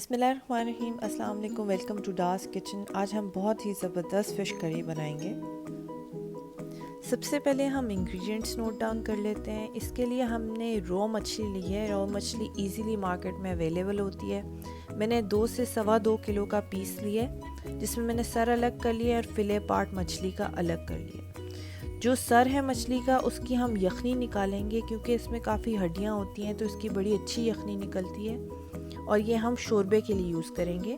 बिस्मिल्लाहिर्रहमानिर्रहीम। अस्सलाम वालेकुम। वेलकम टू डास किचन। आज हम बहुत ही ज़बरदस्त फ़िश करी बनाएंगे। सबसे पहले हम इंग्रेडिएंट्स नोट डाउन कर लेते हैं। इसके लिए हमने रॉ मछली ली है। रॉ मछली इजीली मार्केट में अवेलेबल होती है। मैंने 2 से सवा 2 किलो का पीस लिया है, जिसमें मैंने सर अलग कर लिया और फिले पार्ट मछली का अलग कर लिया। जो सर है मछली का, उसकी हम यखनी निकालेंगे क्योंकि इसमें काफ़ी हड्डियाँ होती हैं, तो इसकी बड़ी अच्छी यखनी निकलती है और ये हम शोरबे के लिए यूज़ करेंगे।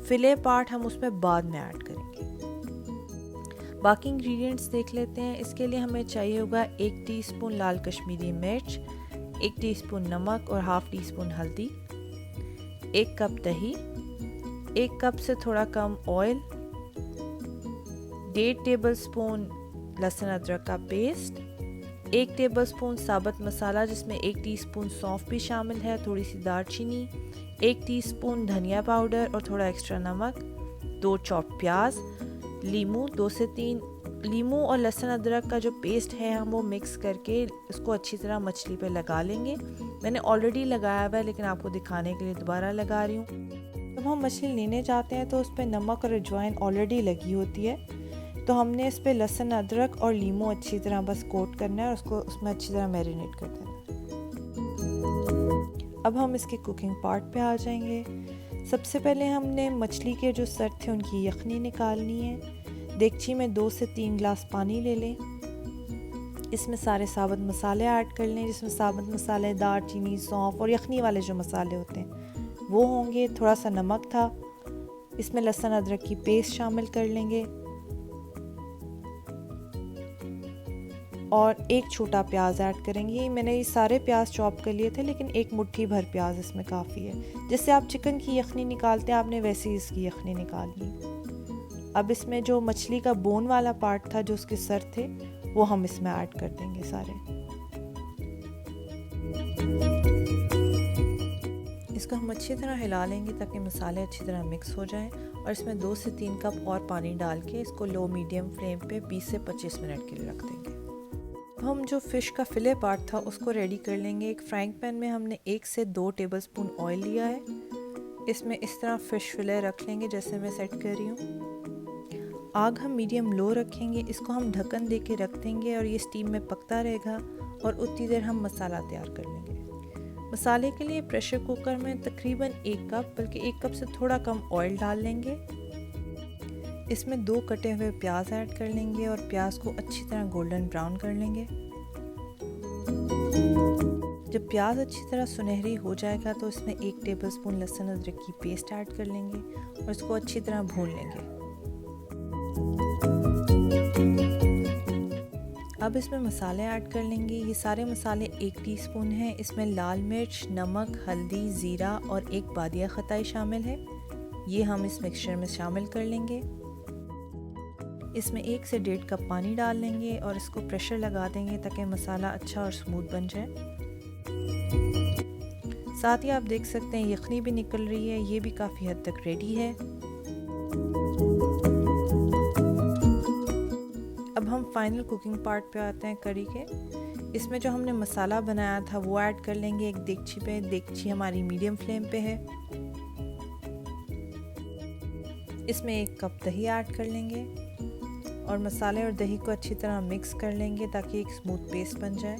फिले पार्ट हम उसमें बाद में ऐड करेंगे। बाकी इंग्रेडिएंट्स देख लेते हैं। इसके लिए हमें चाहिए होगा 1 टीस्पून लाल कश्मीरी मिर्च, 1 टीस्पून नमक और हाफ टी स्पून हल्दी, 1 कप दही, 1 कप से थोड़ा कम ऑयल, 1.5 टेबलस्पून लहसुन अदरक का पेस्ट, 1 टेबलस्पून साबुत मसाला जिसमें 1 टीस्पून सौंफ भी शामिल है, थोड़ी सी दालचीनी, 1 टीस्पून धनिया पाउडर और थोड़ा एक्स्ट्रा नमक, 2 चॉप प्याज, लीमू 2 से 3। लीमू और लहसुन अदरक का जो पेस्ट है हम वो मिक्स करके इसको अच्छी तरह मछली पे लगा लेंगे। मैंने ऑलरेडी लगाया हुआ है, लेकिन आपको दिखाने के लिए दोबारा लगा रही हूँ। जब हम मछली लेने जाते हैं तो उस पर नमक और अजवाइन ऑलरेडी लगी होती है, तो हमने इस पर लहसुन अदरक और लीमू अच्छी तरह बस कोट करना है और उसको उसमें अच्छी तरह मैरिनेट कर देना है। अब हम इसके कुकिंग पार्ट पे आ जाएंगे। सबसे पहले हमने मछली के जो सर थे उनकी यखनी निकालनी है। देगची में 2 से 3 गिलास पानी ले लें। इसमें सारे साबुत मसाले ऐड कर लें, जिसमें साबुत मसाले दालचीनी सौंफ और यखनी वाले जो मसाले होते हैं वो होंगे। थोड़ा सा नमक था। इसमें लहसुन अदरक की पेस्ट शामिल कर लेंगे और 1 छोटा प्याज ऐड करेंगे। मैंने ये सारे प्याज चॉप कर लिए थे, लेकिन 1 मुट्ठी भर प्याज इसमें काफ़ी है। जैसे आप चिकन की यखनी निकालते हैं, आपने वैसे ही इसकी यखनी निकालनी। अब इसमें जो मछली का बोन वाला पार्ट था, जो उसके सर थे, वो हम इसमें ऐड कर देंगे सारे। इसको हम अच्छी तरह हिला लेंगे ताकि मसाले अच्छी तरह मिक्स हो जाएं और इसमें 2 से 3 कप और पानी डाल के इसको लो मीडियम फ्लेम पे 20 से 25 मिनट के लिए रख देंगे। हम जो फ़िश का फिले पार्ट था उसको रेडी कर लेंगे। एक फ्राइंग पैन में हमने 1 से 2 टेबलस्पून ऑयल लिया है। इसमें इस तरह फ़िश फिले रख लेंगे जैसे मैं सेट कर रही हूँ। आग हम मीडियम लो रखेंगे। इसको हम ढक्कन दे के रख देंगे और ये स्टीम में पकता रहेगा और उतनी देर हम मसाला तैयार कर लेंगे। मसाले के लिए प्रेशर कुकर में तकरीबन 1 कप, बल्कि 1 कप से थोड़ा कम ऑयल डाल लेंगे। इसमें 2 कटे हुए प्याज ऐड कर लेंगे और प्याज को अच्छी तरह गोल्डन ब्राउन कर लेंगे। जब प्याज अच्छी तरह सुनहरी हो जाएगा तो इसमें 1 टेबलस्पून लहसुन अदरक की पेस्ट ऐड कर लेंगे और इसको अच्छी तरह भून लेंगे। अब इसमें मसाले ऐड कर लेंगे। ये सारे मसाले 1 टीस्पून हैं। इसमें लाल मिर्च, नमक, हल्दी, ज़ीरा और 1 बादिया खताई शामिल है। ये हम इस मिक्सचर में शामिल कर लेंगे। इसमें 1 से 1.5 कप पानी डाल लेंगे और इसको प्रेशर लगा देंगे ताकि मसाला अच्छा और स्मूथ बन जाए। साथ ही आप देख सकते हैं यखनी भी निकल रही है। ये भी काफ़ी हद तक रेडी है। अब हम फाइनल कुकिंग पार्ट पे आते हैं करी के। इसमें जो हमने मसाला बनाया था वो ऐड कर लेंगे एक देगची पे। देगची हमारी मीडियम फ्लेम पे है। इसमें 1 कप दही ऐड कर लेंगे और मसाले और दही को अच्छी तरह मिक्स कर लेंगे ताकि एक स्मूथ पेस्ट बन जाए।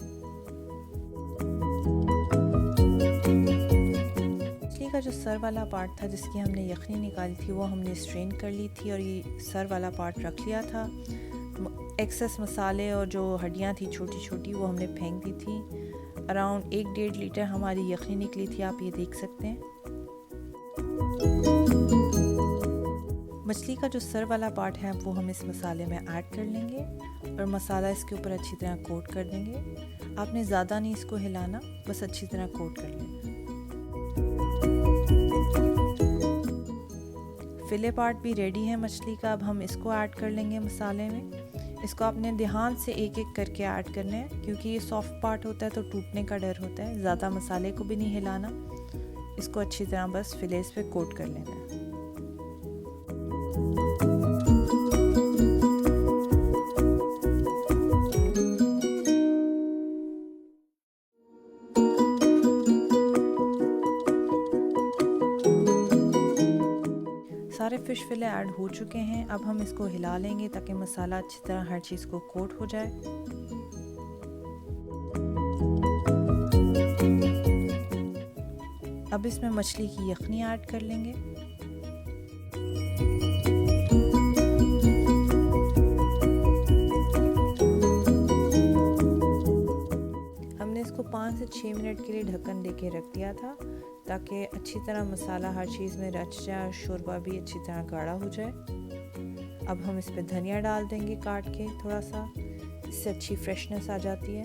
मछली का जो सर वाला पार्ट था जिसकी हमने यखनी निकाली थी वो हमने स्ट्रेन कर ली थी और ये सर वाला पार्ट रख लिया था। एक्सेस मसाले और जो हड्डियाँ थी छोटी छोटी वो हमने फेंक दी थी। अराउंड 1-1.5 लीटर हमारी यखनी निकली थी, आप ये देख सकते हैं। मछली का जो सर वाला पार्ट है वो हम इस मसाले में ऐड कर लेंगे और मसाला इसके ऊपर अच्छी तरह कोट कर देंगे। आपने ज़्यादा नहीं इसको हिलाना, बस अच्छी तरह कोट कर लेना। फिले पार्ट भी रेडी है मछली का। अब हम इसको ऐड कर लेंगे मसाले में। इसको आपने ध्यान से एक एक करके ऐड करना है क्योंकि ये सॉफ्ट पार्ट होता है तो टूटने का डर होता है। ज़्यादा मसाले को भी नहीं हिलाना, इसको अच्छी तरह बस फिलेस पे कोट कर लेना है। सारे फ़िश फिले ऐड हो चुके हैं। अब हम इसको हिला लेंगे ताकि मसाला अच्छी तरह हर चीज़ को कोट हो जाए। अब इसमें मछली की यखनी ऐड कर लेंगे। हमने इसको 5 से 6 मिनट के लिए ढक्कन देके रख दिया था ताकि अच्छी तरह मसाला हर चीज़ में रच जाए और शोरबा भी अच्छी तरह गाढ़ा हो जाए। अब हम इस पर धनिया डाल देंगे काट के थोड़ा सा, इससे अच्छी फ्रेशनेस आ जाती है।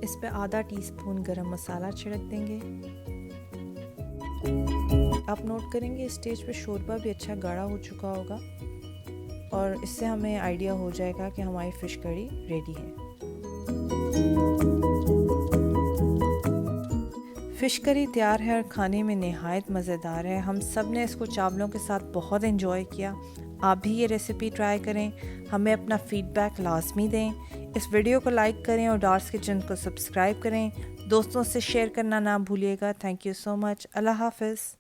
इस पे आधा टीस्पून गरम मसाला छिड़क देंगे। आप नोट करेंगे इस स्टेज पे शोरबा भी अच्छा गाढ़ा हो चुका होगा और इससे हमें आइडिया हो जाएगा कि हमारी फ़िश करी रेडी है। फ़िश करी तैयार है और खाने में नहायत मज़ेदार है। हम सब ने इसको चावलों के साथ बहुत एंजॉय किया। आप भी ये रेसिपी ट्राई करें, हमें अपना फ़ीडबैक लाजमी दें। इस वीडियो को लाइक करें और डार्स किचन को सब्सक्राइब करें। दोस्तों से शेयर करना ना भूलिएगा। Thank you so much. अल्लाह हाफ़िज़।